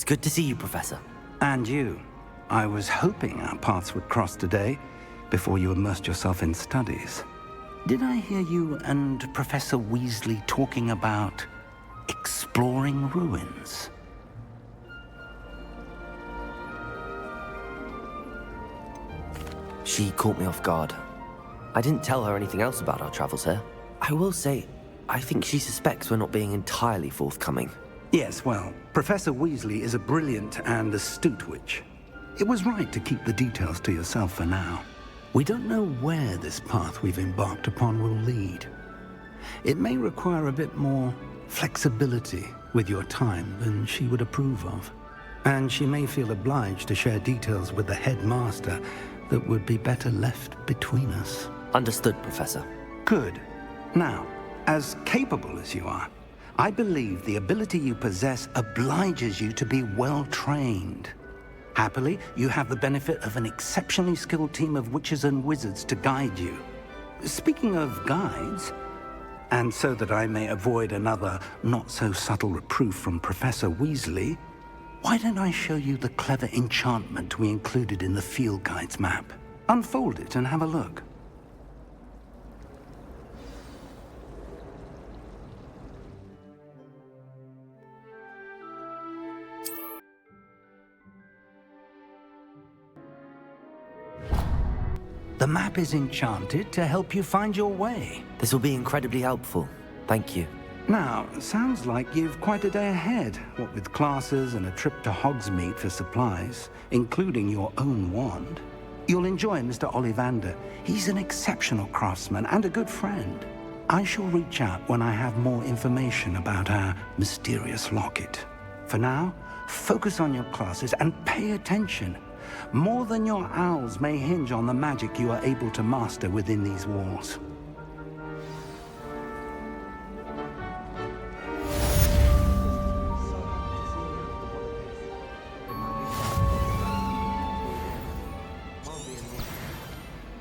good to see you, Professor. And you. I was hoping our paths would cross today, before you immersed yourself in studies. Did I hear you and Professor Weasley talking about exploring ruins? She caught me off guard. I didn't tell her anything else about our travels here. I will say, I think she suspects we're not being entirely forthcoming. Yes, well, Professor Weasley is a brilliant and astute witch. It was right to keep the details to yourself for now. We don't know where this path we've embarked upon will lead. It may require a bit more flexibility with your time than she would approve of. And she may feel obliged to share details with the headmaster that would be better left between us. Understood, Professor. Good. Now, as capable as you are, I believe the ability you possess obliges you to be well-trained. Happily, you have the benefit of an exceptionally skilled team of witches and wizards to guide you. Speaking of guides, and so that I may avoid another not-so-subtle reproof from Professor Weasley, why don't I show you the clever enchantment we included in the field guide's map? Unfold it and have a look. The map is enchanted to help you find your way. This will be incredibly helpful. Thank you. Now, sounds like you've quite a day ahead, what with classes and a trip to Hogsmeade for supplies, including your own wand. You'll enjoy Mr. Ollivander. He's an exceptional craftsman and a good friend. I shall reach out when I have more information about our mysterious locket. For now, focus on your classes and pay attention. More than your owls may hinge on the magic you are able to master within these walls.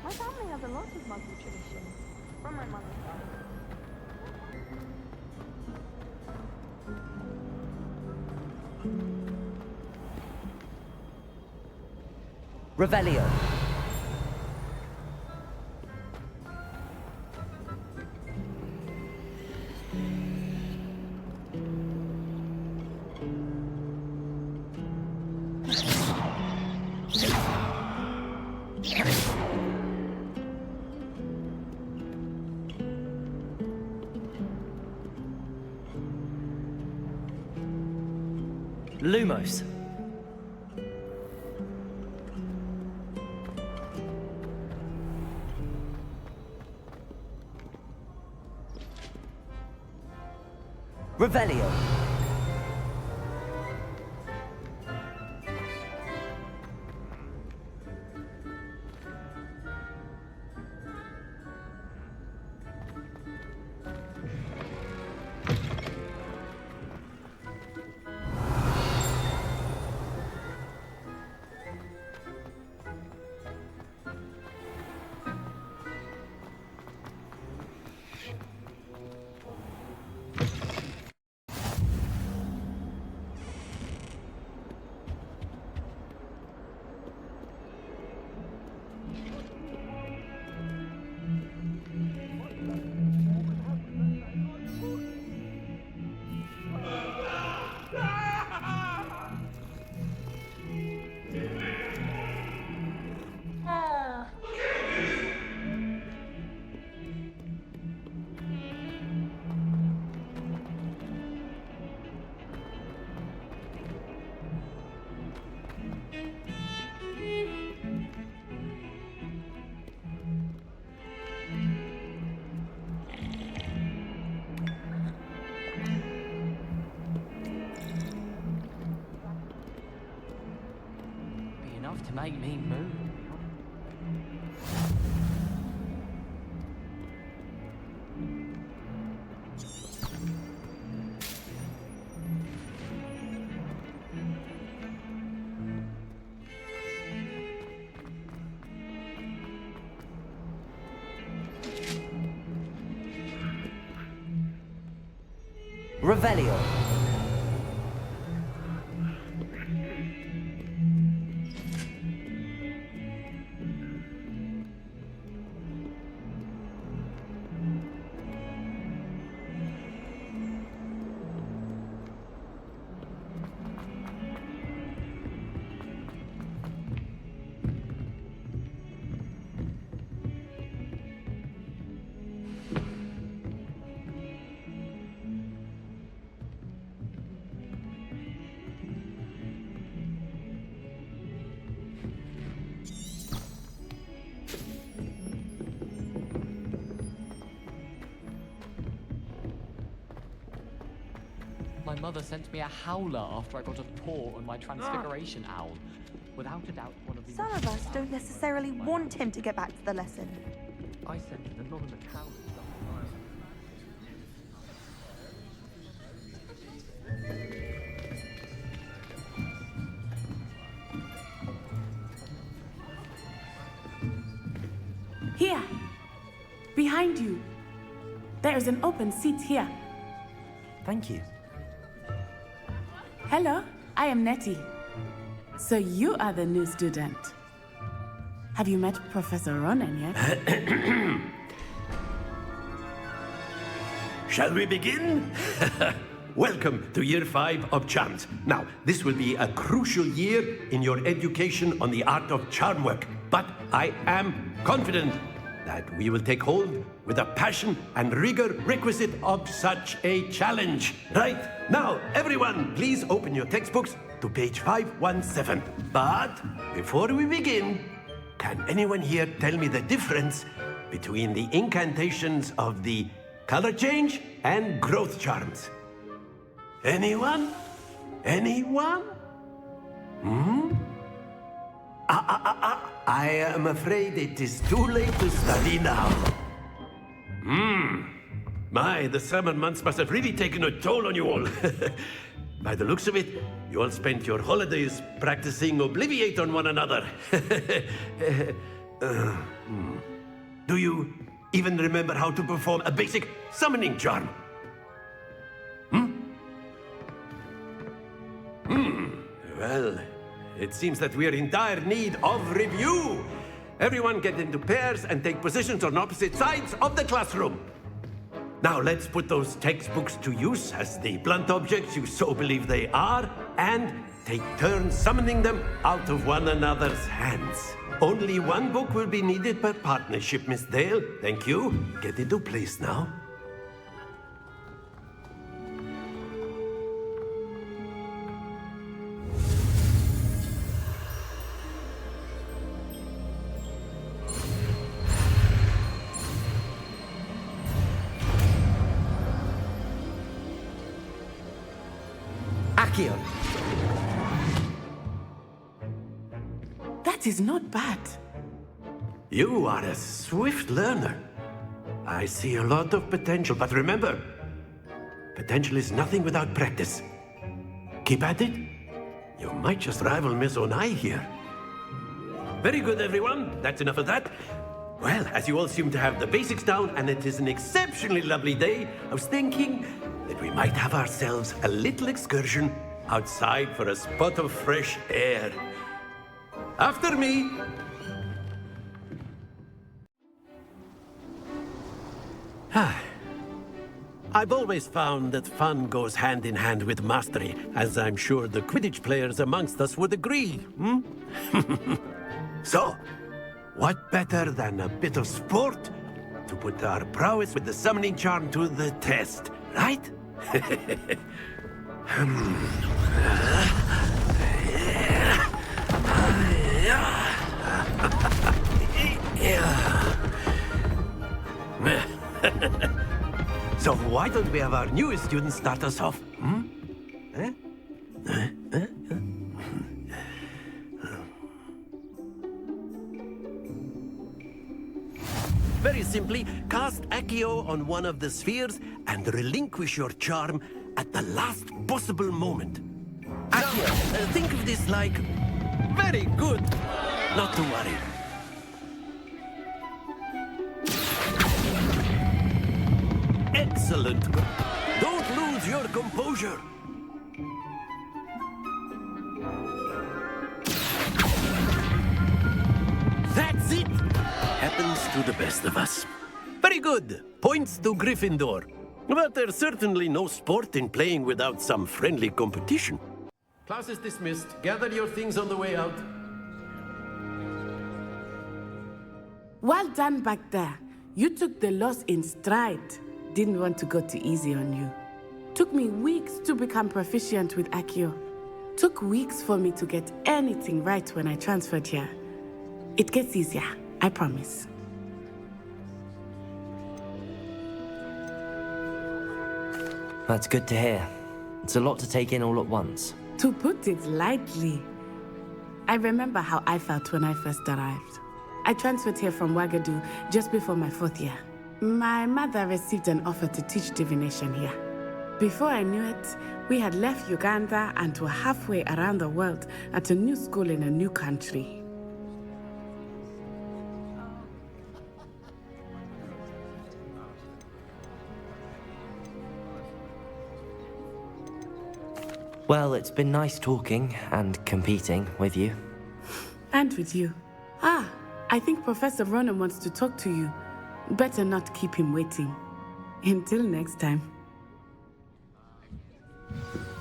My family has a lot of Muggle traditions from my mother's side. Revelio. Lumos. Revelio. To make me move. Revelio. my mother sent me a howler after I got a paw on my transfiguration owl. Without a doubt, one of the... Some of us don't necessarily want him to get back to the lesson. I sent an anonymous howler. Here, behind you. There is an open seat here. Thank you. Hello, I am Nettie. So you are the new student. Have you met Professor Ronan yet? Shall we begin? Welcome to Year 5 of Charms. Now, this will be a crucial year in your education on the art of charm work, but I am confident that we will take hold with the passion and rigor requisite of such a challenge. Right, now, everyone, please open your textbooks to page 517. But before we begin, can anyone here tell me the difference between the incantations of the color change and growth charms? Anyone? Anyone? I am afraid it is too late to study now. My, the summer months must have really taken a toll on you all. By the looks of it, you all spent your holidays practicing Obliviate on one another. Do you even remember how to perform a basic summoning charm? Well, it seems that we are in dire need of review. Everyone get into pairs and take positions on opposite sides of the classroom. Now let's put those textbooks to use as the blunt objects you so believe they are, and take turns summoning them out of one another's hands. Only one book will be needed per partnership, Miss Dale. Thank you. Get into place now. Accio! That is not bad. You are a swift learner. I see a lot of potential, but remember, potential is nothing without practice. Keep at it. You might just rival Miss Onai here. Very good, everyone. That's enough of that. Well, as you all seem to have the basics down, and it is an exceptionally lovely day, I was thinking that we might have ourselves a little excursion outside for a spot of fresh air. After me. I've always found that fun goes hand in hand with mastery, as I'm sure the Quidditch players amongst us would agree. So, what better than a bit of sport to put our prowess with the summoning charm to the test, right? So why don't we have our newest student start us off? Very simply, cast Accio on one of the spheres and relinquish your charm at the last possible moment. Accio! Think of this like... Very good! Not to worry. Excellent! Don't lose your composure! That's it! Happens to the best of us. Very good. Points to Gryffindor. But there's certainly no sport in playing without some friendly competition. Class is dismissed. Gather your things on the way out. Well done back there. You took the loss in stride. Didn't want to go too easy on you. Took me weeks to become proficient with Accio. Took weeks for me to get anything right when I transferred here. It gets easier, I promise. That's good to hear. It's a lot to take in all at once. To put it lightly, I remember how I felt when I first arrived. I transferred here from Wagadu just before my 4th year. My mother received an offer to teach divination here. Before I knew it, we had left Uganda and were halfway around the world at a new school in a new country. Well, it's been nice talking and competing with you. And with you. I think Professor Ronan wants to talk to you. Better not keep him waiting. Until next time.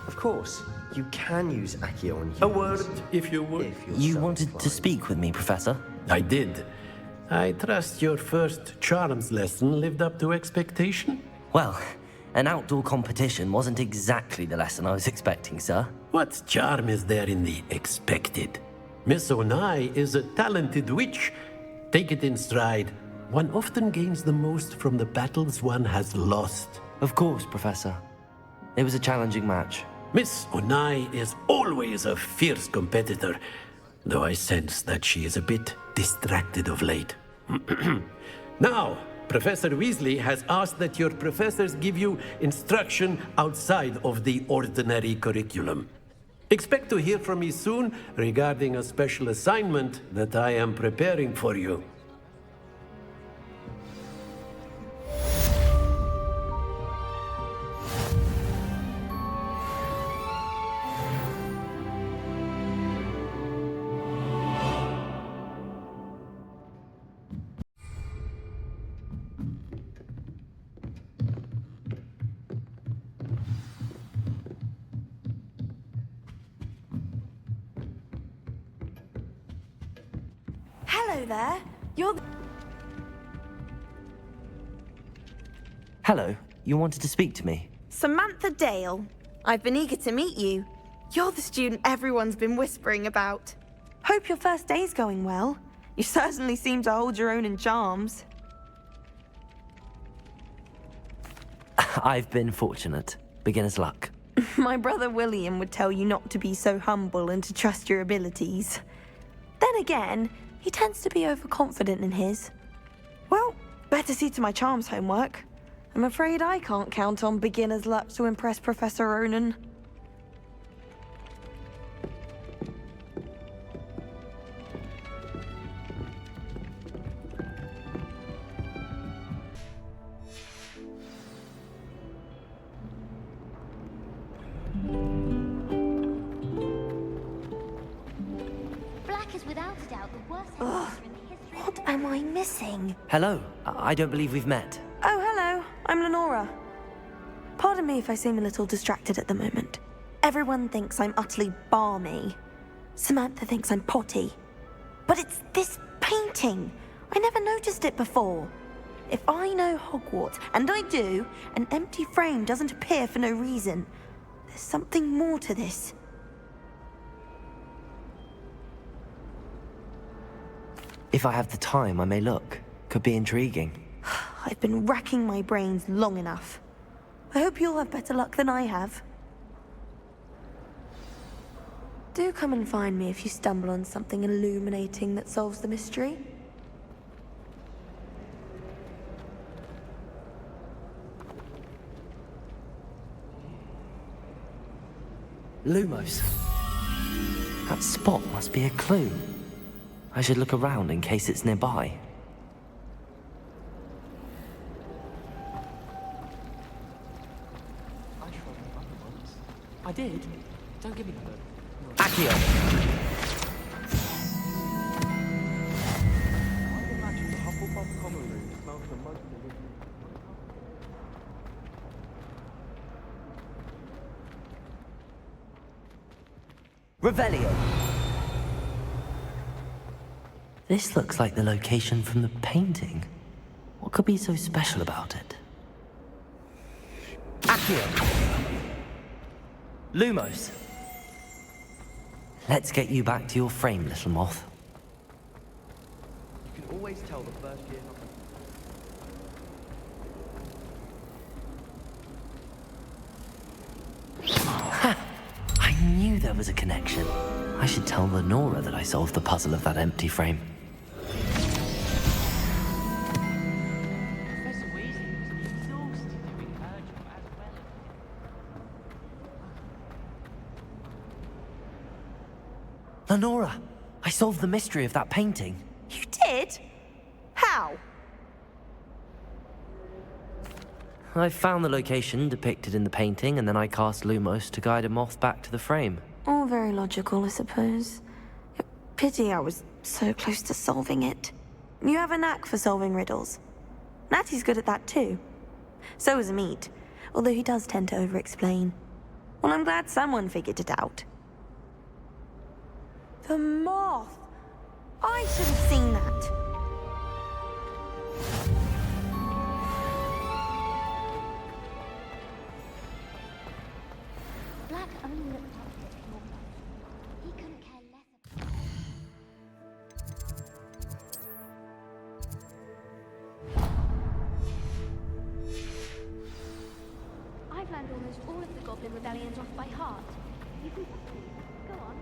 Of course, you can use Accio on humans. A word, if you would. if you're You so wanted to inclined. speak with me, Professor? I did. I trust your first charms lesson lived up to expectation? Well, an outdoor competition wasn't exactly the lesson I was expecting, sir. What charm is there in the expected? Miss Onai is a talented witch. Take it in stride. One often gains the most from the battles one has lost. Of course, Professor. It was a challenging match. Miss Onai is always a fierce competitor, though I sense that she is a bit distracted of late. Now, Professor Weasley has asked that your professors give you instruction outside of the ordinary curriculum. Expect to hear from me soon regarding a special assignment that I am preparing for you. Hello there. You're Hello, you wanted to speak to me? Samantha Dale. I've been eager to meet you. You're the student everyone's been whispering about. Hope your first day's going well. You certainly seem to hold your own in charms. I've been fortunate. Beginner's luck. My brother William would tell you not to be so humble and to trust your abilities. Then again, he tends to be overconfident in his. Well, better see to my charms homework. I'm afraid I can't count on beginner's luck to impress Professor Ronan. Black is without a doubt the worst headmaster in the history of What am I missing? Hello, I don't believe we've met. Oh, hello. I'm Lenora. Pardon me if I seem a little distracted at the moment. Everyone thinks I'm utterly balmy. Samantha thinks I'm potty. But it's this painting. I never noticed it before. If I know Hogwarts, and I do, an empty frame doesn't appear for no reason. There's something more to this. If I have the time, I may look. Could be intriguing. I've been racking my brains long enough. I hope you'll have better luck than I have. Do come and find me if you stumble on something illuminating that solves the mystery. Lumos. That spot must be a clue. I should look around in case it's nearby. I tried my luck once. I did. Don't give me that look. Accio! I imagine the Hufflepuff common room smells the most delicious. Revelio! This looks like the location from the painting. What could be so special about it? Accio! Lumos! Let's get you back to your frame, little moth. You can always tell the first year Hufflepuff. there was a connection. I should tell Lenora that I solved the puzzle of that empty frame. Professor Weasley was exhausted doing her job as well as... Lenora, I solved the mystery of that painting. You did? How? I found the location depicted in the painting, and then I cast Lumos to guide a moth back to the frame. All very logical, I suppose. Pity I was so close to solving it. You have a knack for solving riddles. Natty's good at that too. So is Amit, although he does tend to over-explain. Well, I'm glad someone figured it out. The moth! I should have seen that. Black only looked up to his normal. He couldn't care less about... I've learned almost all of the Goblin Rebellions off by heart. You can test me. Go on.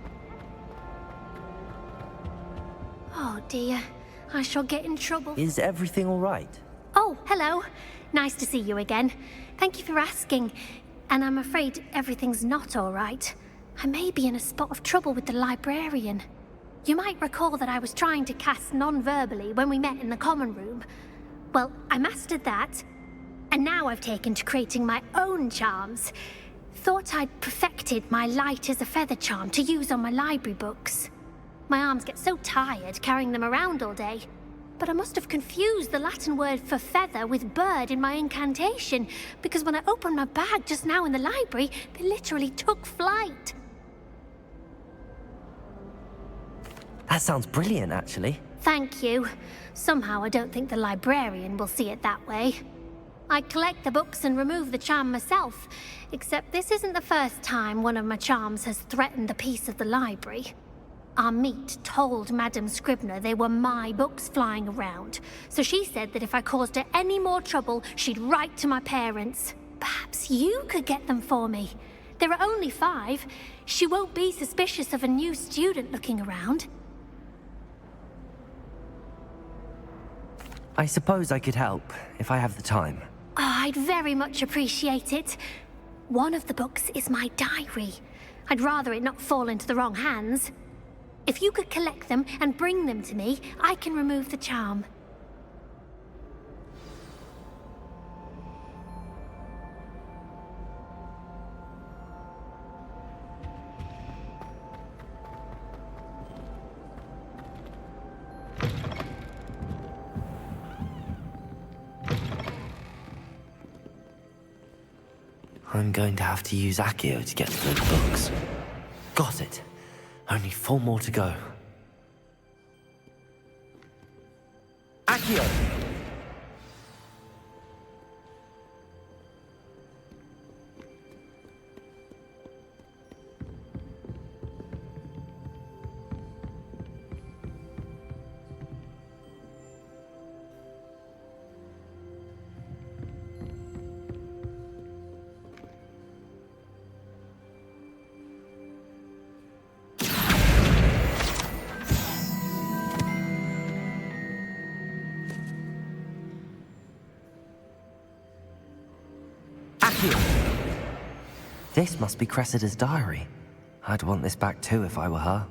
Oh dear, I shall get in trouble. Is everything all right? Oh, hello. Nice to see you again. Thank you for asking. And I'm afraid everything's not all right. I may be in a spot of trouble with the librarian. You might recall that I was trying to cast non-verbally when we met in the common room. Well, I mastered that. And now I've taken to creating my own charms. Thought I'd perfected my light as a feather charm to use on my library books. My arms get so tired carrying them around all day. But I must have confused the Latin word for feather with bird in my incantation, because when I opened my bag just now in the library, they literally took flight. That sounds brilliant, actually. Thank you. Somehow I don't think the librarian will see it that way. I collect the books and remove the charm myself, except this isn't the first time one of my charms has threatened the peace of the library. Amit told Madame Scribner they were my books flying around, so she said that if I caused her any more trouble, she'd write to my parents. Perhaps you could get them for me. There are only 5. She won't be suspicious of a new student looking around. I suppose I could help, if I have the time. Oh, I'd very much appreciate it. One of the books is my diary. I'd rather it not fall into the wrong hands. If you could collect them and bring them to me, I can remove the charm. I'm going to have to use Accio to get to those books. Got it. Only 4 more to go. Accio! This must be Cressida's diary. I'd want this back too if I were her.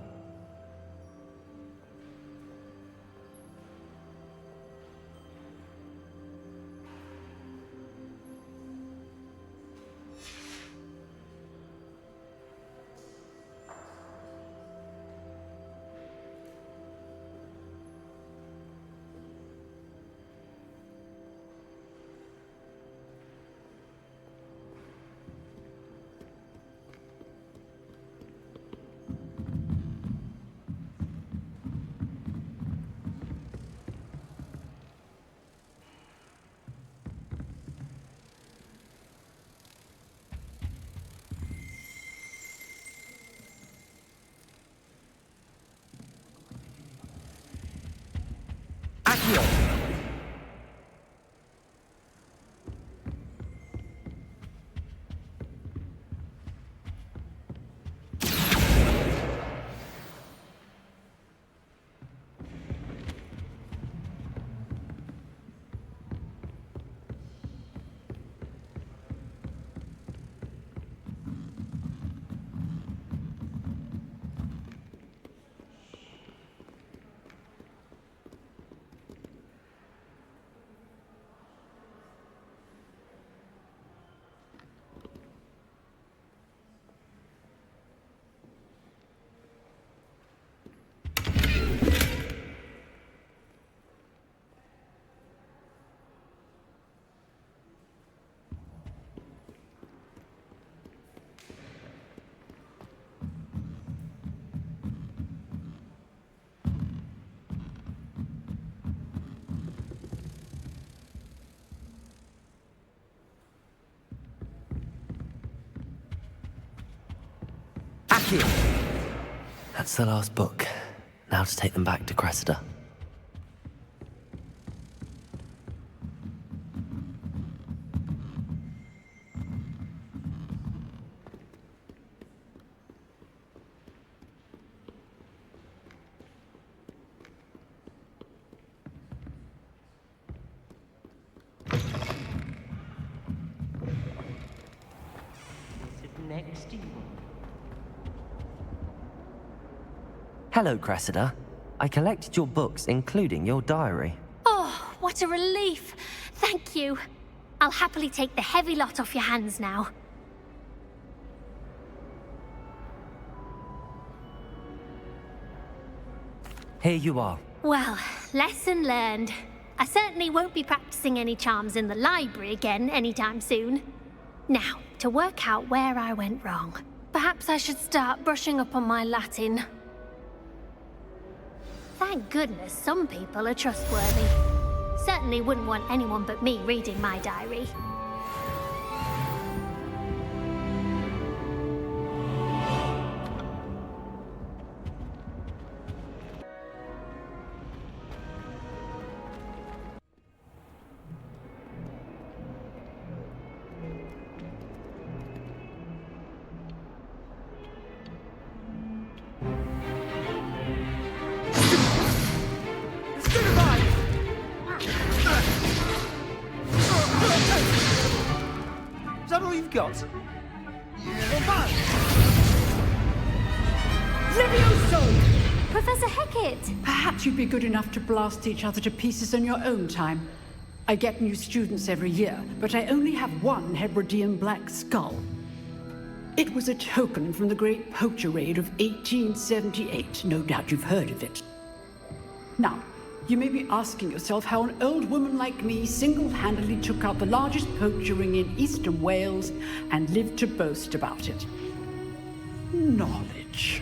Accio! That's the last book. Now to take them back to Cressida. Next to you. Hello, Cressida. I collected your books, including your diary. Oh, what a relief. Thank you. I'll happily take the heavy lot off your hands now. Here you are. Well, lesson learned. I certainly won't be practicing any charms in the library again anytime soon. Now, to work out where I went wrong. Perhaps I should start brushing up on my Latin. Thank goodness some people are trustworthy. Certainly wouldn't want anyone but me reading my diary. Is that all you've got? Professor Hecat! Perhaps you'd be good enough to blast each other to pieces on your own time. I get new students every year, but I only have one Hebridean black skull. It was a token from the Great Poacher Raid of 1878. No doubt you've heard of it. Now, you may be asking yourself how an old woman like me single-handedly took out the largest poacher ring in eastern Wales and lived to boast about it. Knowledge.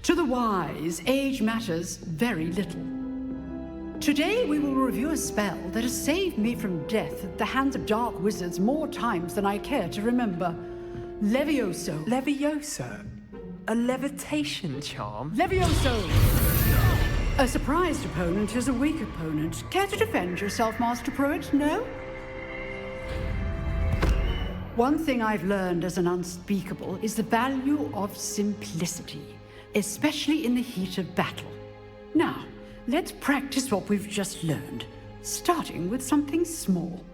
To the wise, age matters very little. Today we will review a spell that has saved me from death at the hands of dark wizards more times than I care to remember. Levioso. Levioso? A levitation charm? Levioso! A surprised opponent is a weak opponent. Care to defend yourself, Master Pruitt? No? One thing I've learned as an unspeakable is the value of simplicity, especially in the heat of battle. Now, let's practice what we've just learned, starting with something small.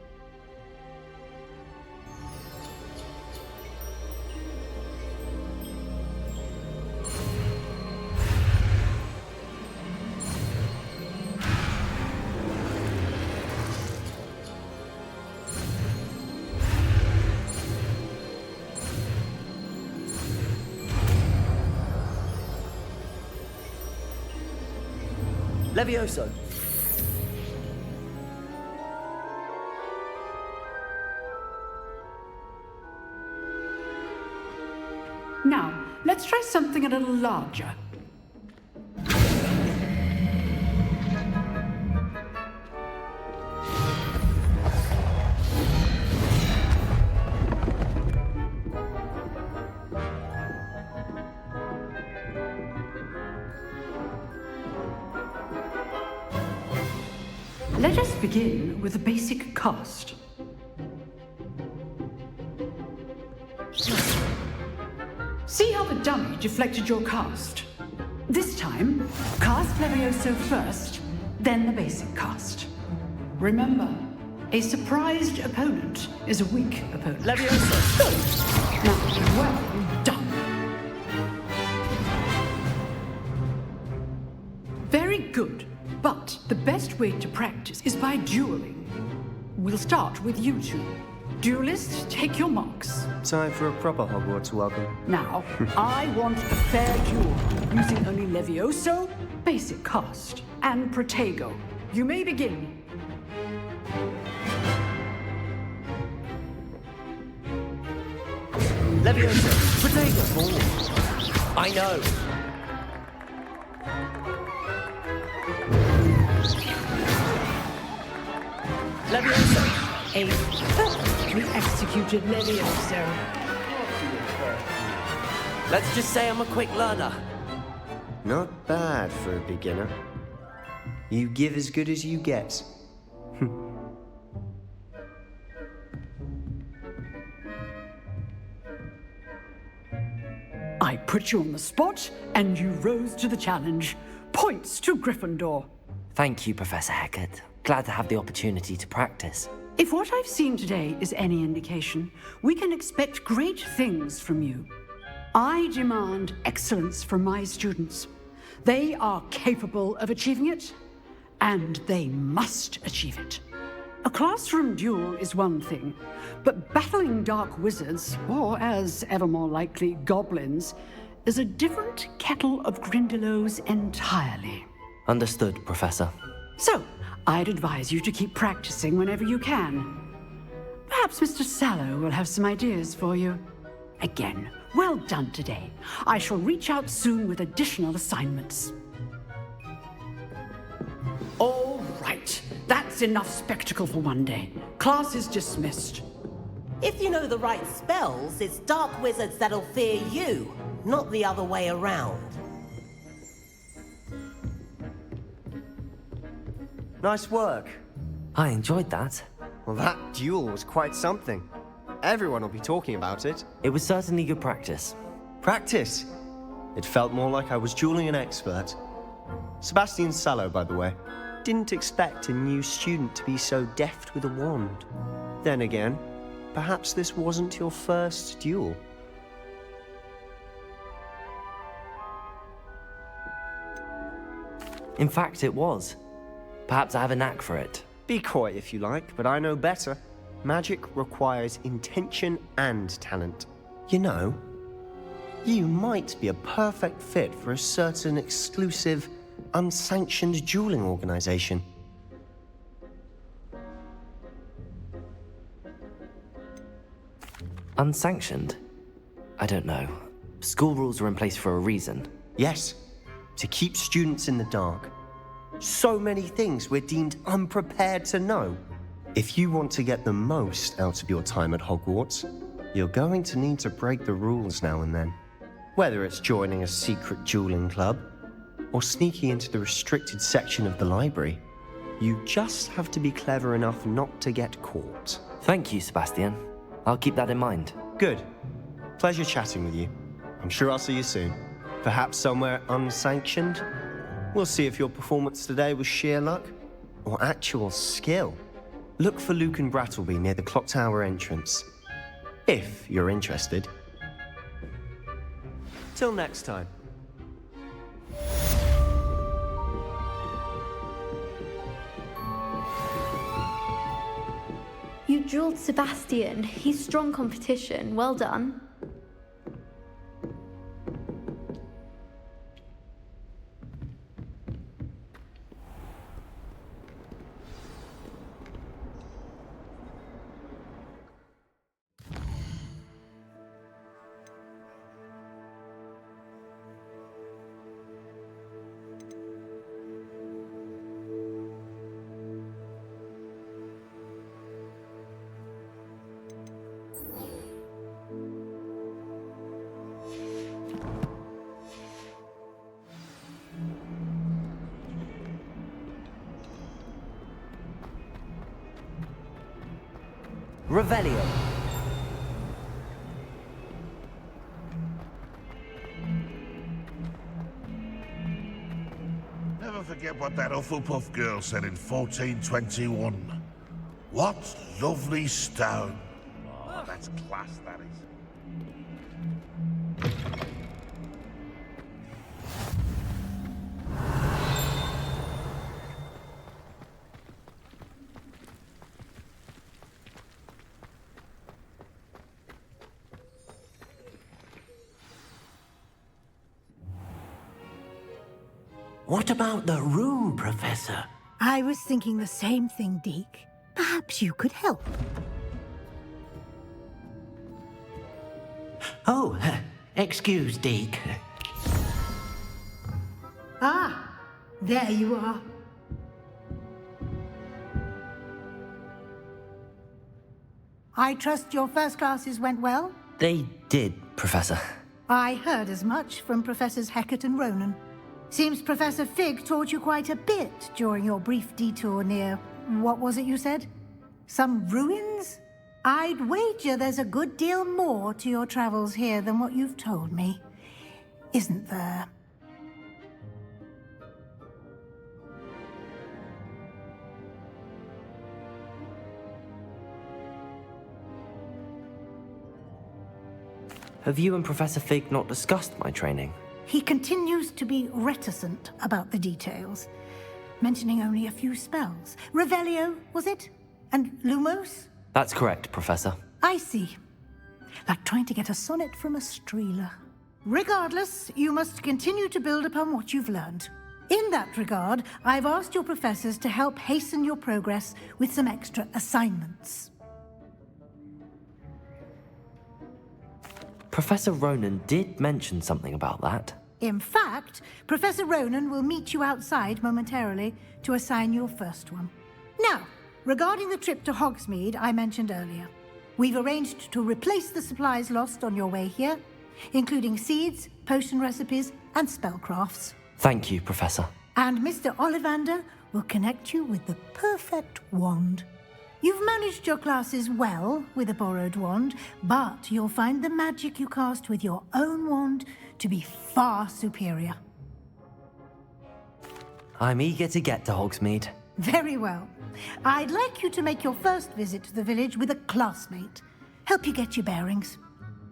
Levioso! Now, let's try something a little larger. Let us begin with a basic cast. See how the dummy deflected your cast? This time, cast Levioso first, then the basic cast. Remember, a surprised opponent is a weak opponent. Levioso! Good. Now, well done. Very good. But the best way to practice is by dueling. We'll start with you two. Duelists, take your marks. Time for a proper Hogwarts welcome. Now, I want a fair duel, using only Levioso, basic cast, and Protego. You may begin. Levioso! Protego! I know! Levioso! A perfectly executed Levioso. Let's just say I'm a quick learner. Not bad for a beginner. You give as good as you get. I put you on the spot, and you rose to the challenge. Points to Gryffindor. Thank you, Professor Hecat. Glad to have the opportunity to practice. If what I've seen today is any indication, we can expect great things from you. I demand excellence from my students. They are capable of achieving it, and they must achieve it. A classroom duel is one thing, but battling dark wizards, or as ever more likely, goblins, is a different kettle of Grindylows entirely. Understood, Professor. So, I'd advise you to keep practicing whenever you can. Perhaps Mr. Sallow will have some ideas for you. Again, well done today. I shall reach out soon with additional assignments. All right. That's enough spectacle for one day. Class is dismissed. If you know the right spells, it's dark wizards that'll fear you, not the other way around. Nice work. I enjoyed that. Well, that duel was quite something. Everyone will be talking about it. It was certainly good practice. Practice? It felt more like I was dueling an expert. Sebastian Sallow, by the way. Didn't expect a new student to be so deft with a wand. Then again, perhaps this wasn't your first duel. In fact, it was. Perhaps I have a knack for it. Be coy if you like, but I know better. Magic requires intention and talent. You know, you might be a perfect fit for a certain exclusive, unsanctioned dueling organization. Unsanctioned? I don't know. School rules are in place for a reason. Yes, to keep students in the dark. So many things we're deemed unprepared to know. If you want to get the most out of your time at Hogwarts, you're going to need to break the rules now and then. Whether it's joining a secret dueling club, or sneaking into the restricted section of the library, you just have to be clever enough not to get caught. Thank you, Sebastian. I'll keep that in mind. Good. Pleasure chatting with you. I'm sure I'll see you soon. Perhaps somewhere unsanctioned? We'll see if your performance today was sheer luck or actual skill. Look for Luke and Brattleby near the clock tower entrance, if you're interested. Till next time. You dueled Sebastian. He's strong competition. Well done. Revelio. Never forget what that Hufflepuff girl said in 1421. What lovely stone. Oh, that's class, that is. What about the room, Professor? I was thinking the same thing, Deke. Perhaps you could help. Oh, excuse, Deke. Ah, there you are. I trust your first classes went well? They did, Professor. I heard as much from Professors Hecat and Ronan. Seems Professor Fig taught you quite a bit during your brief detour near... what was it you said? Some ruins? I'd wager there's a good deal more to your travels here than what you've told me. Isn't there? Have you and Professor Fig not discussed my training? He continues to be reticent about the details, mentioning only a few spells. Revelio, was it? And Lumos? That's correct, Professor. I see. Like trying to get a sonnet from a streeler. Regardless, you must continue to build upon what you've learned. In that regard, I've asked your professors to help hasten your progress with some extra assignments. Professor Ronan did mention something about that. In fact, Professor Ronan will meet you outside momentarily to assign your first one. Now, regarding the trip to Hogsmeade I mentioned earlier, we've arranged to replace the supplies lost on your way here, including seeds, potion recipes, and spellcrafts. Thank you, Professor. And Mr. Ollivander will connect you with the perfect wand. You've managed your classes well with a borrowed wand, but you'll find the magic you cast with your own wand to be far superior. I'm eager to get to Hogsmeade. Very well. I'd like you to make your first visit to the village with a classmate. Help you get your bearings.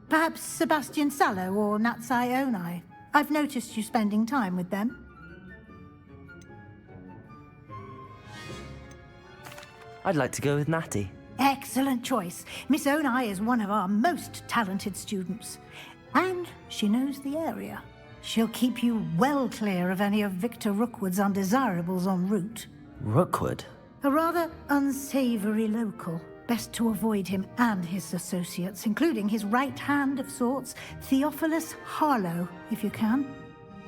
Perhaps Sebastian Sallow or Natsai Onai. I've noticed you spending time with them. I'd like to go with Natty. Excellent choice. Miss Onai is one of our most talented students. And she knows the area. She'll keep you well clear of any of Victor Rookwood's undesirables en route. Rookwood? A rather unsavory local. Best to avoid him and his associates, including his right hand of sorts, Theophilus Harlow, if you can.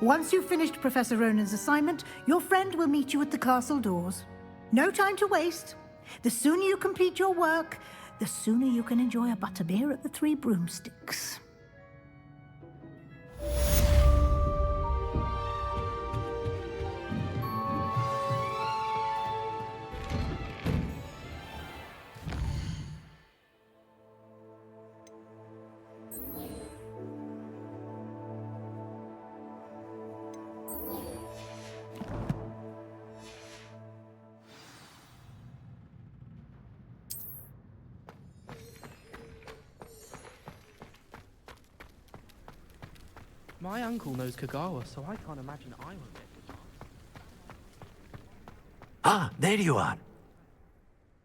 Once you've finished Professor Ronan's assignment, your friend will meet you at the castle doors. No time to waste. The sooner you complete your work, the sooner you can enjoy a butterbeer at the Three Broomsticks. My uncle knows Kagawa, so I can't imagine I won't get the chance. Ah, there you are.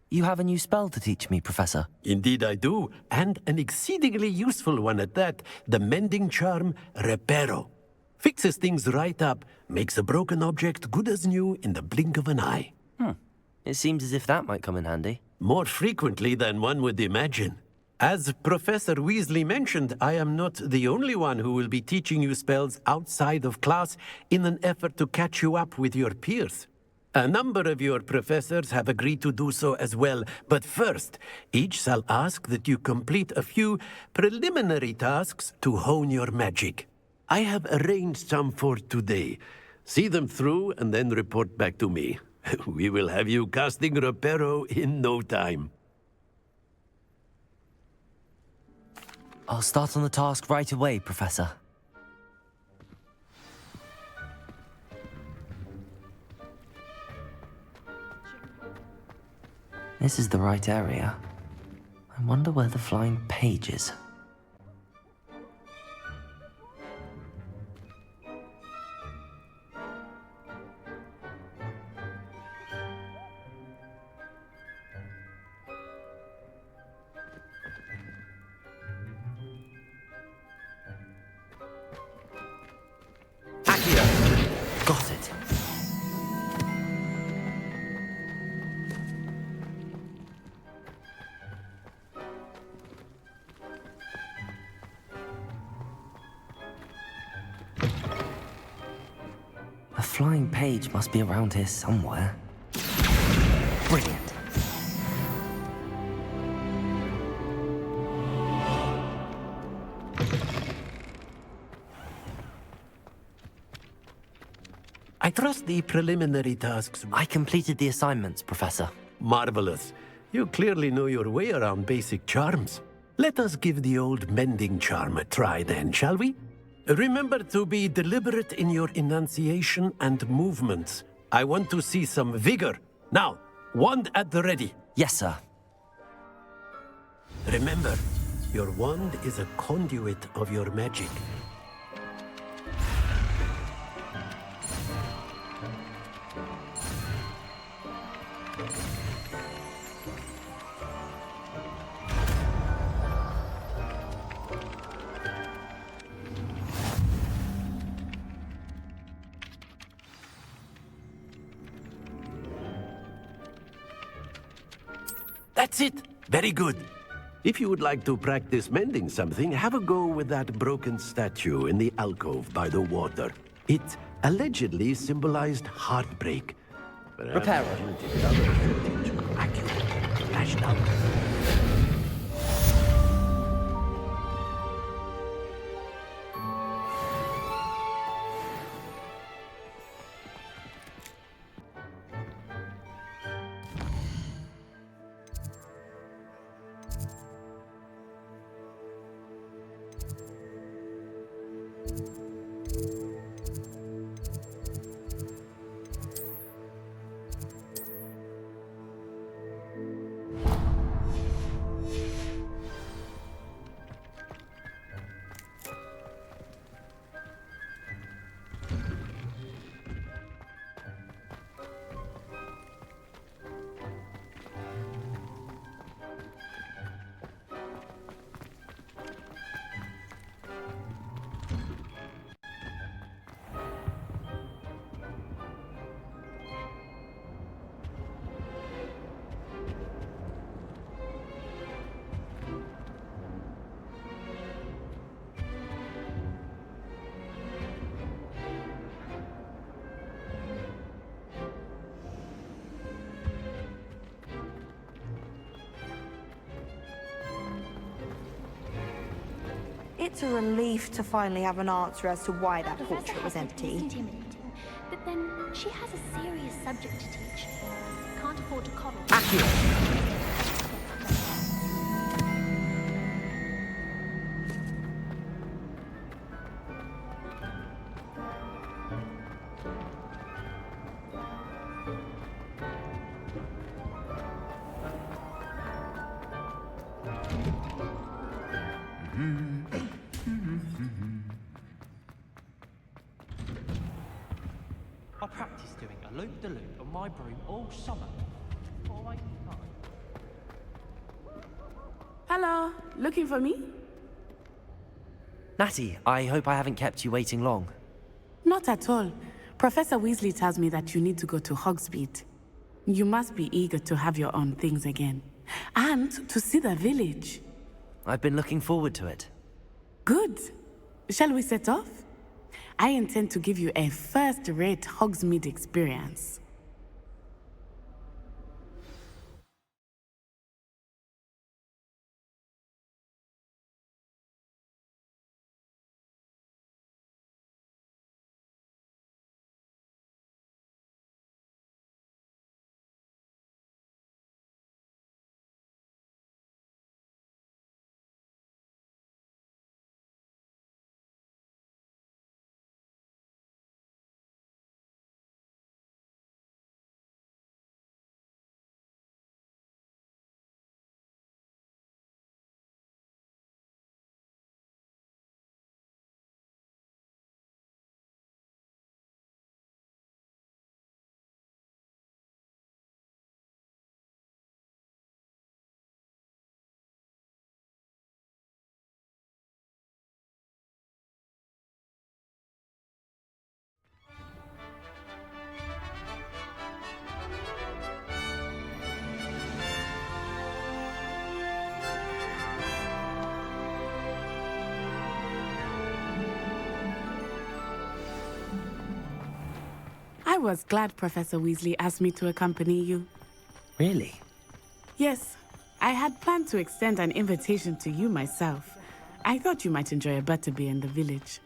You have a new spell to teach me, Professor. Indeed I do, and an exceedingly useful one at that. The mending charm, Reparo. Fixes things right up, makes a broken object good as new in the blink of an eye. It seems as if that might come in handy. More frequently than one would imagine. As Professor Weasley mentioned, I am not the only one who will be teaching you spells outside of class in an effort to catch you up with your peers. A number of your professors have agreed to do so as well, but first, each shall ask that you complete a few preliminary tasks to hone your magic. I have arranged some for today. See them through and then report back to me. We will have you casting Reparo in no time. I'll start on the task right away, Professor. This is the right area. I wonder where the flying page is. Got it. A flying page must be around here somewhere. Brilliant. I trust the preliminary tasks. I completed the assignments, Professor. Marvelous. You clearly know your way around basic charms. Let us give the old mending charm a try then, shall we? Remember to be deliberate in your enunciation and movements. I want to see some vigor. Now, wand at the ready. Yes, sir. Remember, your wand is a conduit of your magic. That's it. Very good. If you would like to practice mending something, have a go with that broken statue in the alcove by the water. It allegedly symbolized heartbreak. Repair it. Flashed out. It's a relief to finally have an answer as to why that portrait was empty. Intimidating, but then she has a serious subject to teach. Can't afford to coddle. I practiced doing a loop-de-loop on my broom all summer. Before I started. Hello, looking for me? Natty, I hope I haven't kept you waiting long. Not at all. Professor Weasley tells me that you need to go to Hogsmeade. You must be eager to have your own things again. And to see the village. I've been looking forward to it. Good. Shall we set off? I intend to give you a first-rate Hogsmeade experience. I was glad Professor Weasley asked me to accompany you. Really? Yes, I had planned to extend an invitation to you myself. I thought you might enjoy a butterbeer in the village.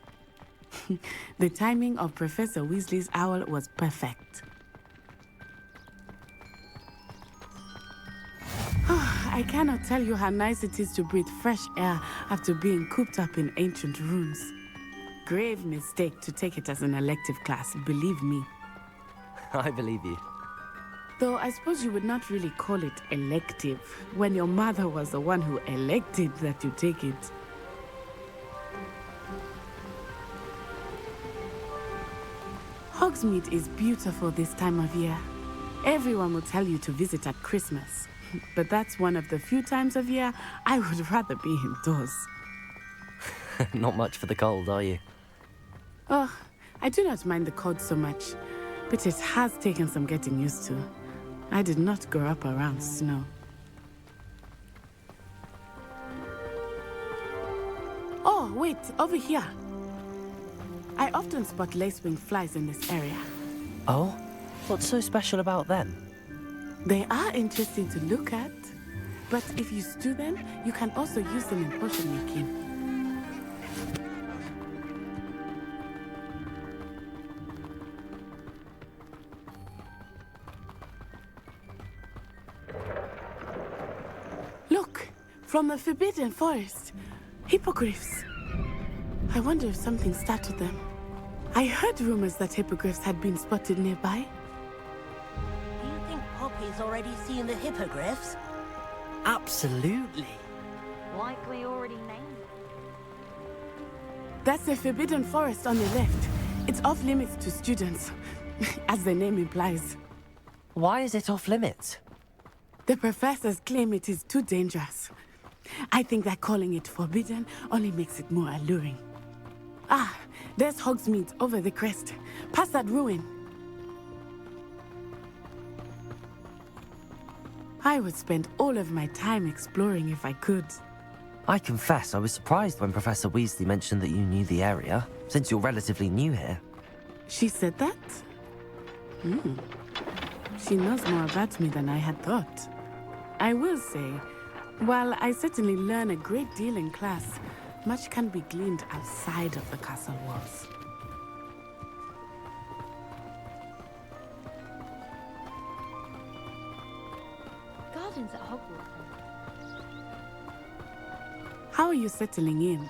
The timing of Professor Weasley's owl was perfect. I cannot tell you how nice it is to breathe fresh air after being cooped up in ancient rooms. Grave mistake to take it as an elective class, believe me. I believe you. Though I suppose you would not really call it elective when your mother was the one who elected that you take it. Hogsmeade is beautiful this time of year. Everyone will tell you to visit at Christmas. But that's one of the few times of year I would rather be indoors. Not much for the cold, are you? Oh, I do not mind the cold so much, but it has taken some getting used to. I did not grow up around snow. Oh, wait, over here. I often spot lacewing flies in this area. Oh? What's so special about them? They are interesting to look at, but if you stew them, you can also use them in potion making. Look, from the Forbidden Forest, hippogriffs. I wonder if something startled them. I heard rumors that hippogriffs had been spotted nearby. Do you think Poppy's already seen the hippogriffs? Absolutely. Like we already named it. That's the Forbidden Forest on the left. It's off limits to students, as the name implies. Why is it off limits? The professors claim it is too dangerous. I think that calling it forbidden only makes it more alluring. Ah, there's Hogsmeade over the crest. Past that ruin. I would spend all of my time exploring if I could. I confess I was surprised when Professor Weasley mentioned that you knew the area, since you're relatively new here. She said that? She knows more about me than I had thought. I will say, while I certainly learn a great deal in class, much can be gleaned outside of the castle walls. Gardens at Hogwarts. How are you settling in?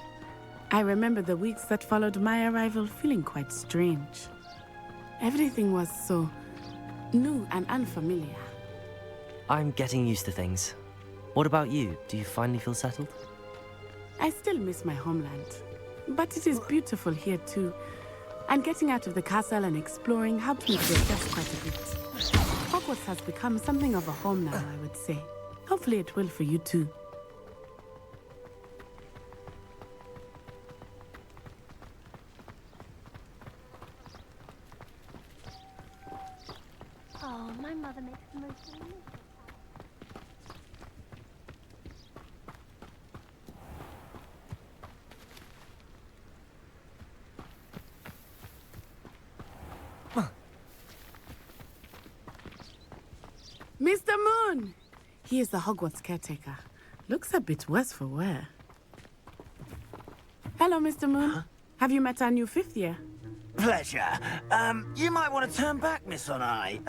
I remember the weeks that followed my arrival feeling quite strange. Everything was so new and unfamiliar. I'm getting used to things. What about you? Do you finally feel settled? I still miss my homeland, but it is beautiful here too. And getting out of the castle and exploring helped me to adjust quite a bit. Hogwarts has become something of a home now, I would say. Hopefully it will for you too. Oh, my mother makes the most delicious. Mr. Moon! He is the Hogwarts caretaker. Looks a bit worse for wear. Hello, Mr. Moon. Huh? Have you met our new fifth year? Pleasure. You might want to turn back, Miss Onai.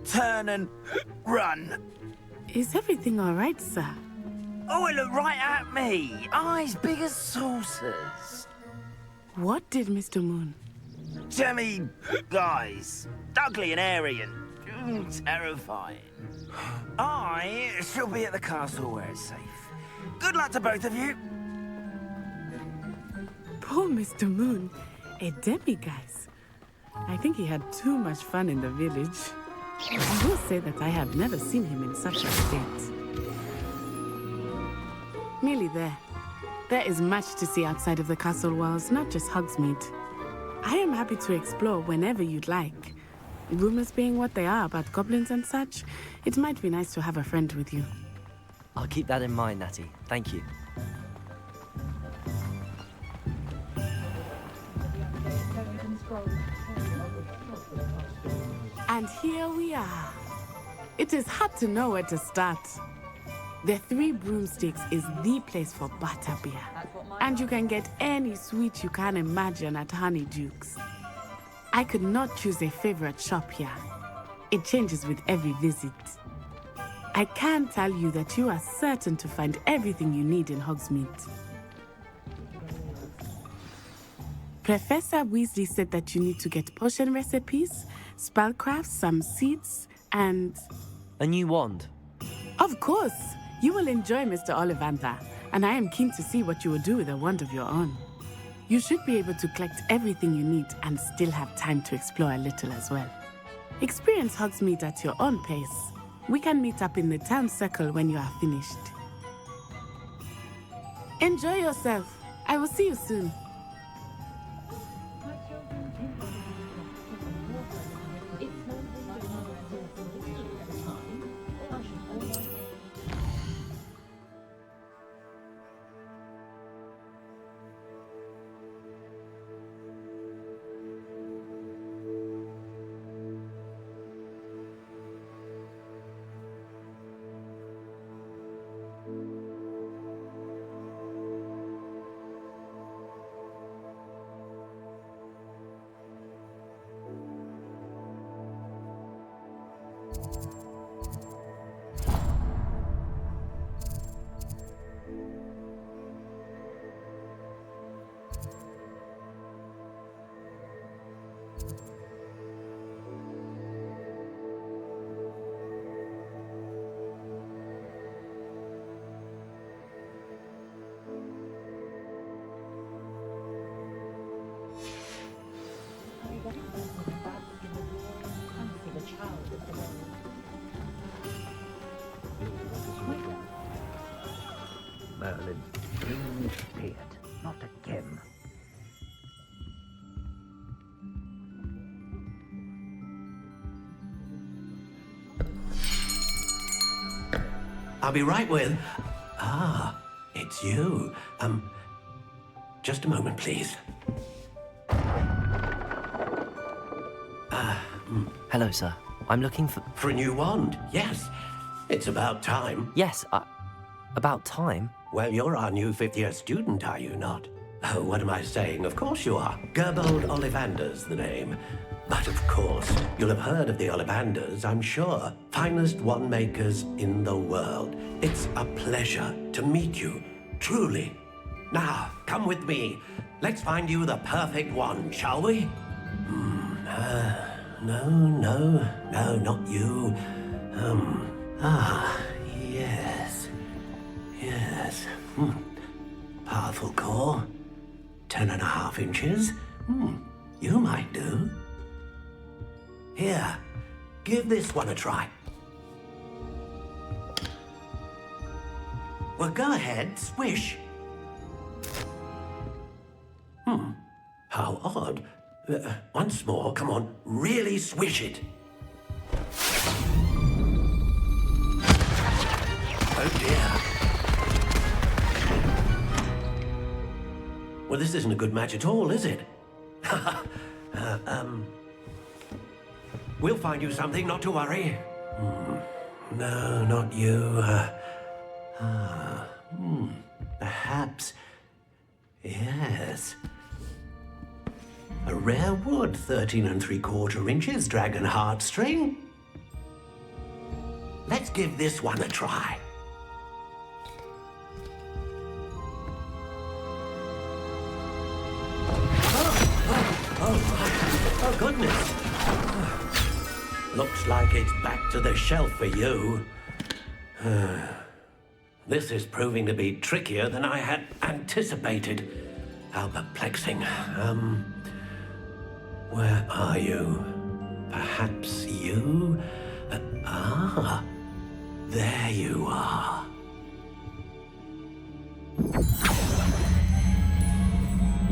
Turn and run. Is everything all right, sir? Oh, it looked right at me. Eyes big as saucers. What did Mr. Moon? Jemmy, guys. Ugly and airy and terrifying. I shall be at the castle where it's safe. Good luck to both of you. Poor Mr. Moon. A demiguise. I think he had too much fun in the village. I will say that I have never seen him in such a state. Nearly there. There is much to see outside of the castle walls, not just Hogsmeade. I am happy to explore whenever you'd like. Rumors being what they are about goblins and such, it might be nice to have a friend with you. I'll keep that in mind, Natty. Thank you. And here we are. It is hard to know where to start. The Three Broomsticks is the place for butterbeer. And you can get any sweet you can imagine at Honeyduke's. I could not choose a favorite shop here. It changes with every visit. I can tell you that you are certain to find everything you need in Hogsmeade. Professor Weasley said that you need to get potion recipes, spellcrafts, some seeds, and... A new wand. Of course! You will enjoy Mr. Ollivander, and I am keen to see what you will do with a wand of your own. You should be able to collect everything you need and still have time to explore a little as well. Experience Hogsmeade at your own pace. We can meet up in the town circle when you are finished. Enjoy yourself. I will see you soon. Merlin, please pay it. Not again. I'll be right with... Ah, it's you. Just a moment, please. Hello, sir. I'm looking for... For a new wand, yes. It's about time. Yes, about time? Well, you're our new fifth-year student, are you not? Oh, what am I saying? Of course you are. Gerbold Ollivander's the name. But of course, you'll have heard of the Ollivanders, I'm sure. Finest wand makers in the world. It's a pleasure to meet you, truly. Now, come with me. Let's find you the perfect wand, shall we? No, not you. Yes. Powerful core. 10.5 inches. You might do. Here, give this one a try. Well, go ahead, swish. How odd. Once more, come on, really swish it. Oh dear. Well, this isn't a good match at all, is it? We'll find you something, not to worry. No, not you. Perhaps. Yes. A rare wood, 13 3/4 inches, dragon heartstring. Let's give this one a try. Oh, goodness. Looks like it's back to the shelf for you. This is proving to be trickier than I had anticipated. How perplexing. Where are you? Perhaps you? There you are.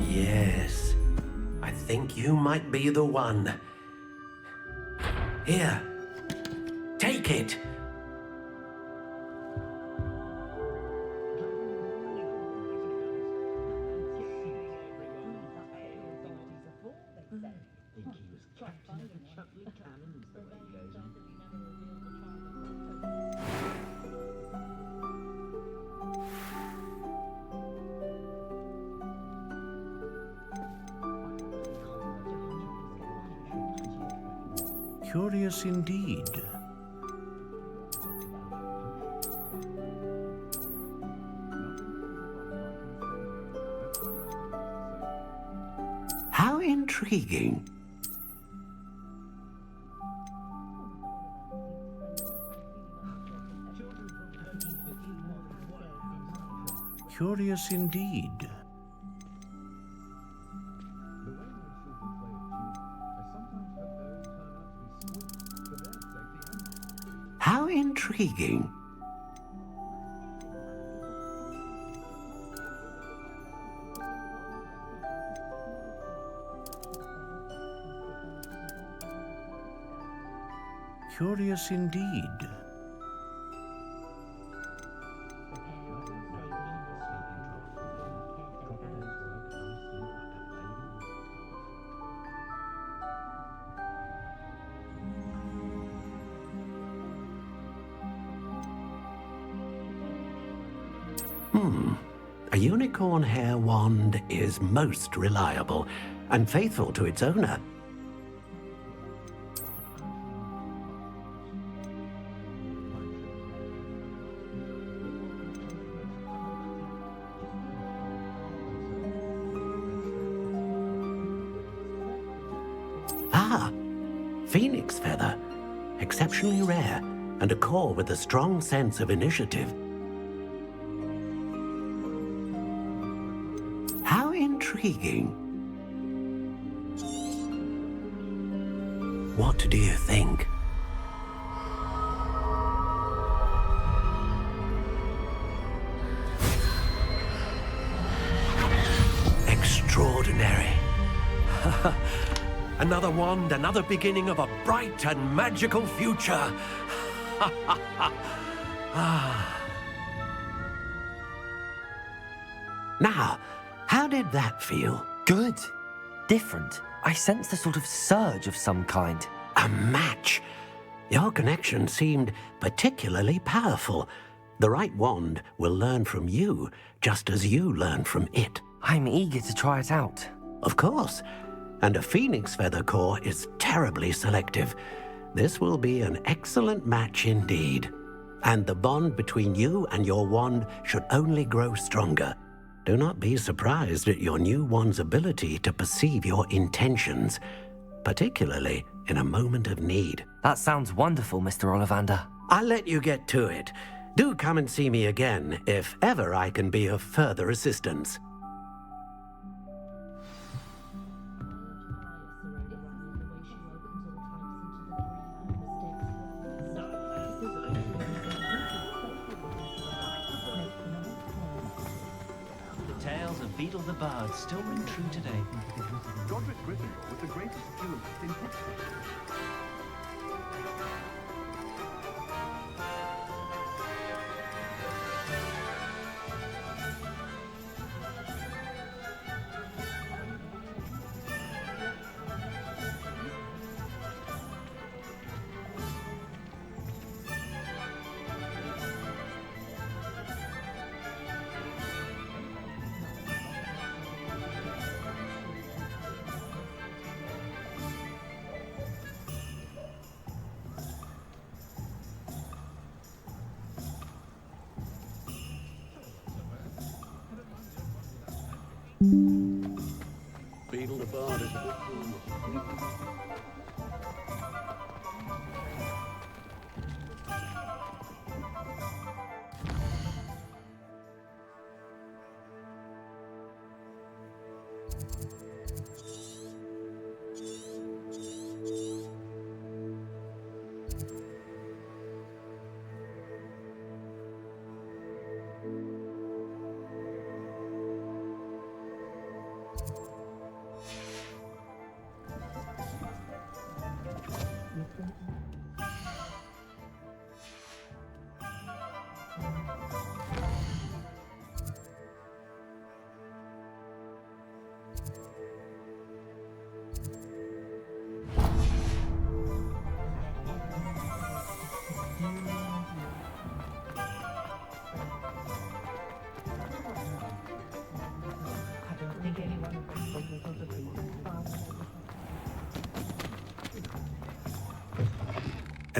Yes, I think you might be the one. Here, take it. Curious indeed. How intriguing. Curious indeed. How intriguing. Curious indeed. A unicorn hair wand is most reliable and faithful to its owner. Ah, phoenix feather. Exceptionally rare, and a core with a strong sense of initiative. How intriguing. What do you think? Extraordinary. Another wand, another beginning of a bright and magical future. Now, how did that feel? Good. Different. I sensed a sort of surge of some kind. A match. Your connection seemed particularly powerful. The right wand will learn from you, just as you learn from it. I'm eager to try it out. Of course. And a phoenix feather core is terribly selective. This will be an excellent match indeed. And the bond between you and your wand should only grow stronger. Do not be surprised at your new wand's ability to perceive your intentions, particularly in a moment of need. That sounds wonderful, Mr. Ollivander. I'll let you get to it. Do come and see me again if ever I can be of further assistance. Tales of Beetle the Bard still ring true today. Godric Gryffindor was the greatest duelist in history. Beetle the Bard is a bit cool.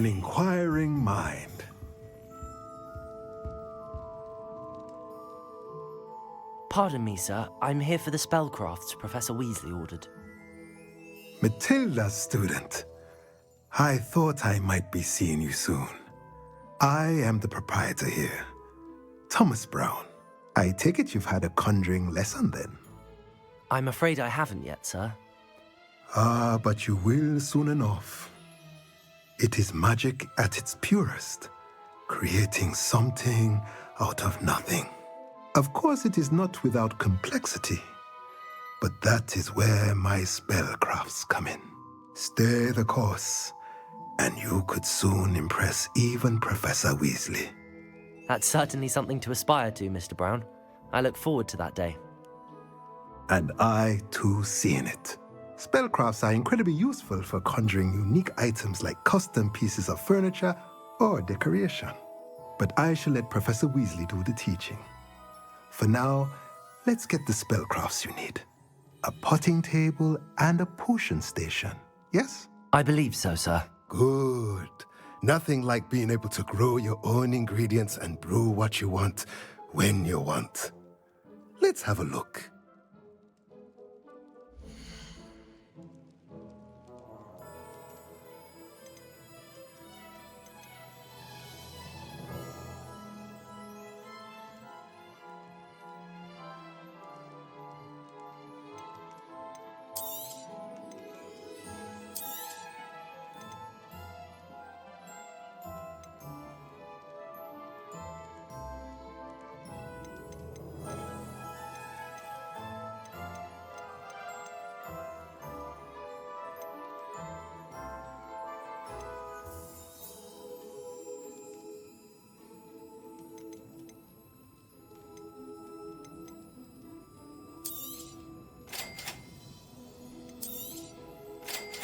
an inquiring mind. Pardon me, sir. I'm here for the spellcrafts Professor Weasley ordered. Matilda's student. I thought I might be seeing you soon. I am the proprietor here, Thomas Brown. I take it you've had a conjuring lesson then? I'm afraid I haven't yet, sir. Ah, but you will soon enough. It is magic at its purest, creating something out of nothing. Of course, it is not without complexity, but that is where my spellcrafts come in. Stay the course, and you could soon impress even Professor Weasley. That's certainly something to aspire to, Mr. Brown. I look forward to that day. And I, too, seeing it. Spellcrafts are incredibly useful for conjuring unique items like custom pieces of furniture or decoration. But I shall let Professor Weasley do the teaching. For now, let's get the spellcrafts you need. A potting table and a potion station, yes? I believe so, sir. Good. Nothing like being able to grow your own ingredients and brew what you want when you want. Let's have a look.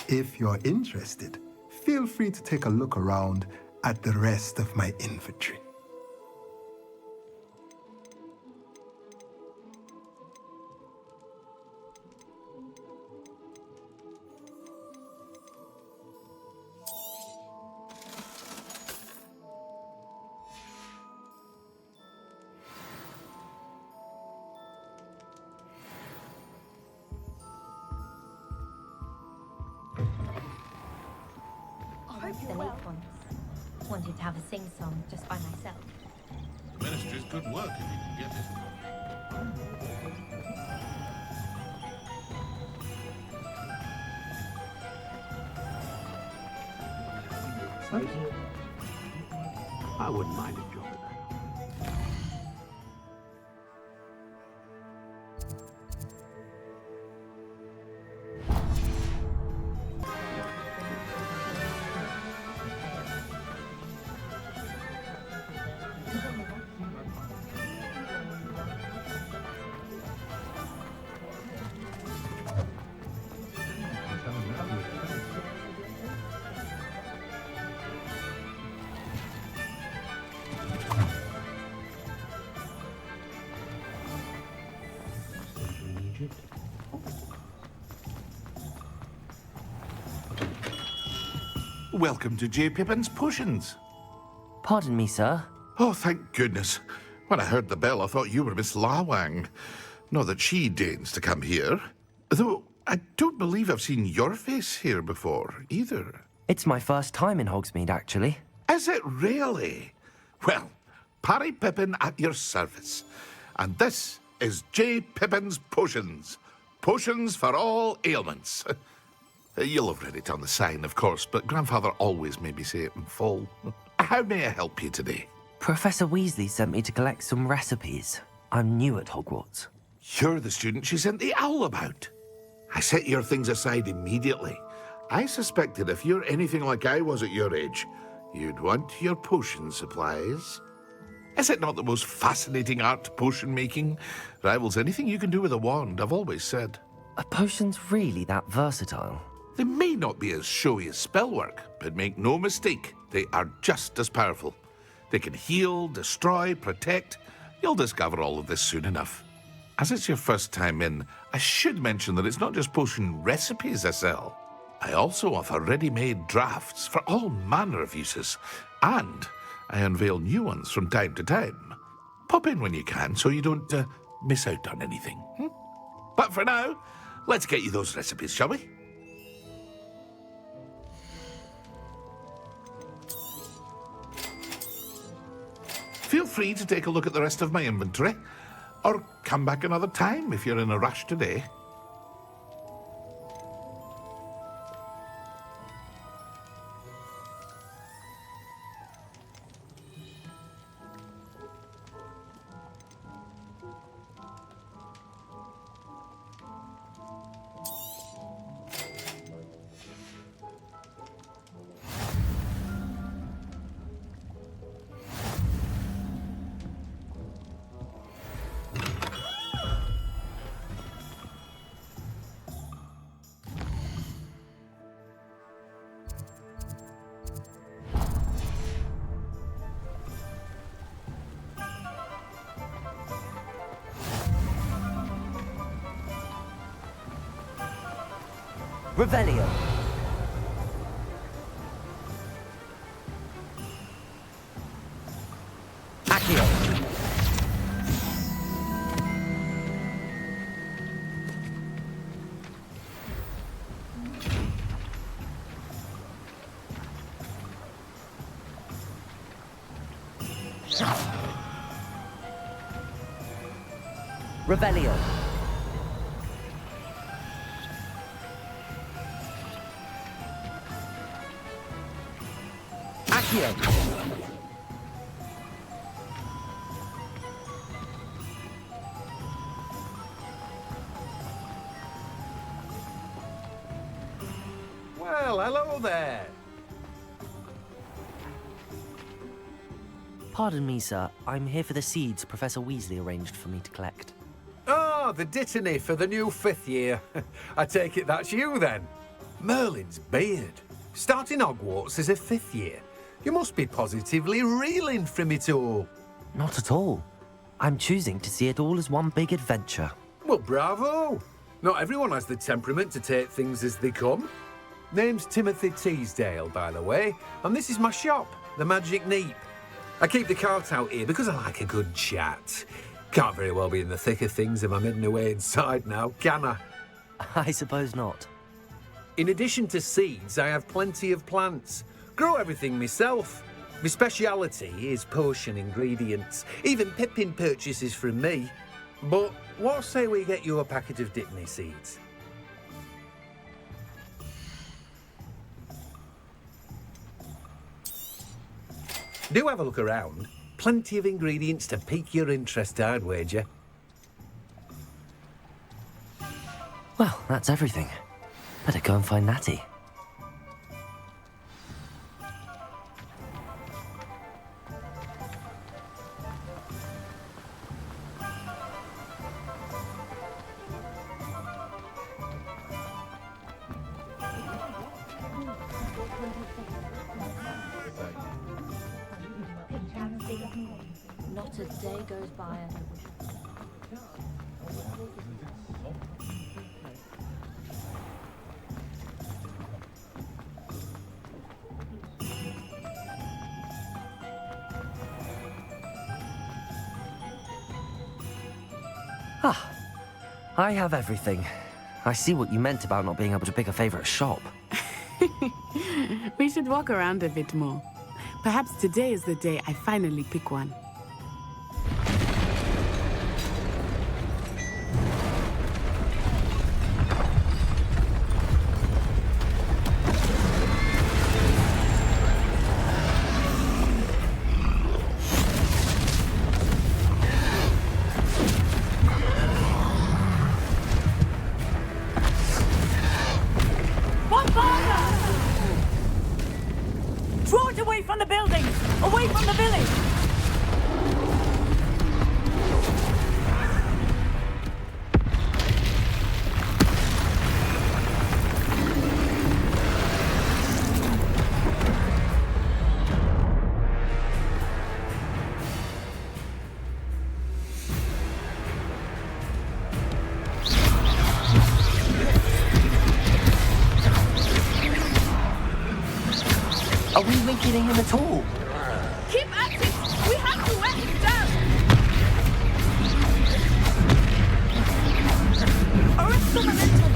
If you're interested, feel free to take a look around at the rest of my inventory. The late ones. Wanted to have a sing-song just by myself. Ministry's good work if you can get it. I wouldn't mind a job at that. Welcome to J. Pippin's Potions. Pardon me, sir. Oh, thank goodness. When I heard the bell, I thought you were Miss Lawang. Not that she deigns to come here. Though I don't believe I've seen your face here before, either. It's my first time in Hogsmeade, actually. Is it really? Well, Parry Pippin at your service. And this is J. Pippin's Potions. Potions for all ailments. You'll have read it on the sign, of course, but Grandfather always made me say it in full. How may I help you today? Professor Weasley sent me to collect some recipes. I'm new at Hogwarts. You're the student she sent the owl about. I set your things aside immediately. I suspected if you're anything like I was at your age, you'd want your potion supplies. Is it not the most fascinating art, potion making? Rivals anything you can do with a wand, I've always said. Are potions really that versatile? They may not be as showy as spellwork, but make no mistake, they are just as powerful. They can heal, destroy, protect. You'll discover all of this soon enough. As it's your first time in, I should mention that it's not just potion recipes I sell. I also offer ready-made drafts for all manner of uses, and I unveil new ones from time to time. Pop in when you can so you don't miss out on anything. But for now, let's get you those recipes, shall we? Feel free to take a look at the rest of my inventory, or come back another time if you're in a rush today. Revelio. Accio. Revelio. Well, hello there. Pardon me, sir. I'm here for the seeds Professor Weasley arranged for me to collect. Oh, the dittany for the new 5th year. I take it that's you, then. Merlin's beard. Starting Hogwarts as a 5th year. You must be positively reeling from it all. Not at all. I'm choosing to see it all as one big adventure. Well, bravo. Not everyone has the temperament to take things as they come. Name's Timothy Teasdale, by the way, and this is my shop, the Magic Neep. I keep the cart out here because I like a good chat. Can't very well be in the thick of things if I'm hidden away inside now, can I? I suppose not. In addition to seeds, I have plenty of plants. Grow everything myself. My speciality is potion ingredients. Even Pippin purchases from me. But what say we get you a packet of Dittany seeds? Do have a look around. Plenty of ingredients to pique your interest, I'd wager. Well, that's everything. Better go and find Natty. Not a day goes by and Ah, I have everything. I see what you meant about not being able to pick a favorite shop. We should walk around a bit more. Perhaps today is the day I finally pick one. Draw it away from the buildings! Away from the village! Are we weakening him at all? Keep at it! We have to wear him down! Arrest the momentum!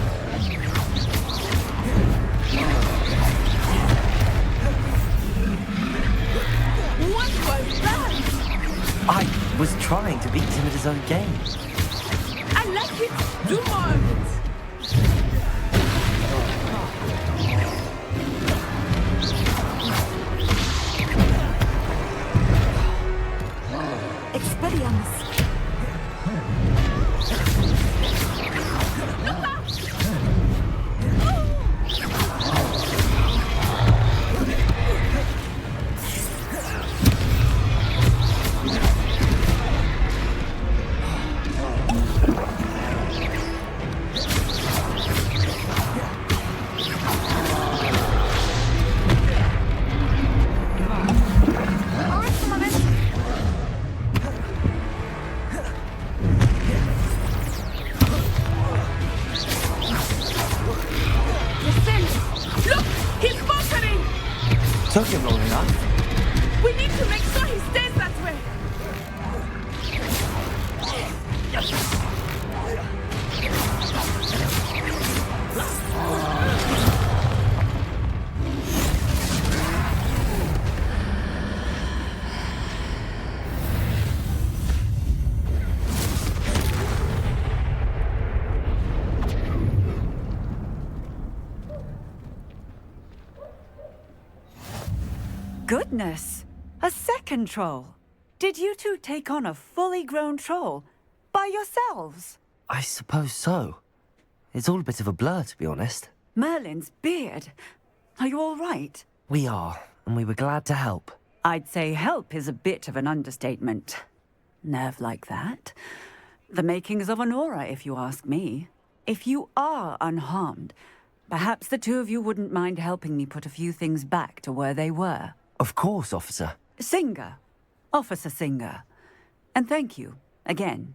What was that? I was trying to beat him at his own game. I like it! Do more of it! Expelliarmus. Took him long enough. We need to make sure he stays that way. Goodness! A second troll! Did you two take on a fully grown troll by yourselves? I suppose so. It's all a bit of a blur, to be honest. Merlin's beard. Are you all right? We are, and we were glad to help. I'd say help is a bit of an understatement. Nerve like that. The makings of an aura, if you ask me. If you are unharmed, perhaps the two of you wouldn't mind helping me put a few things back to where they were. Of course, officer. Singer. Officer Singer. And thank you, again.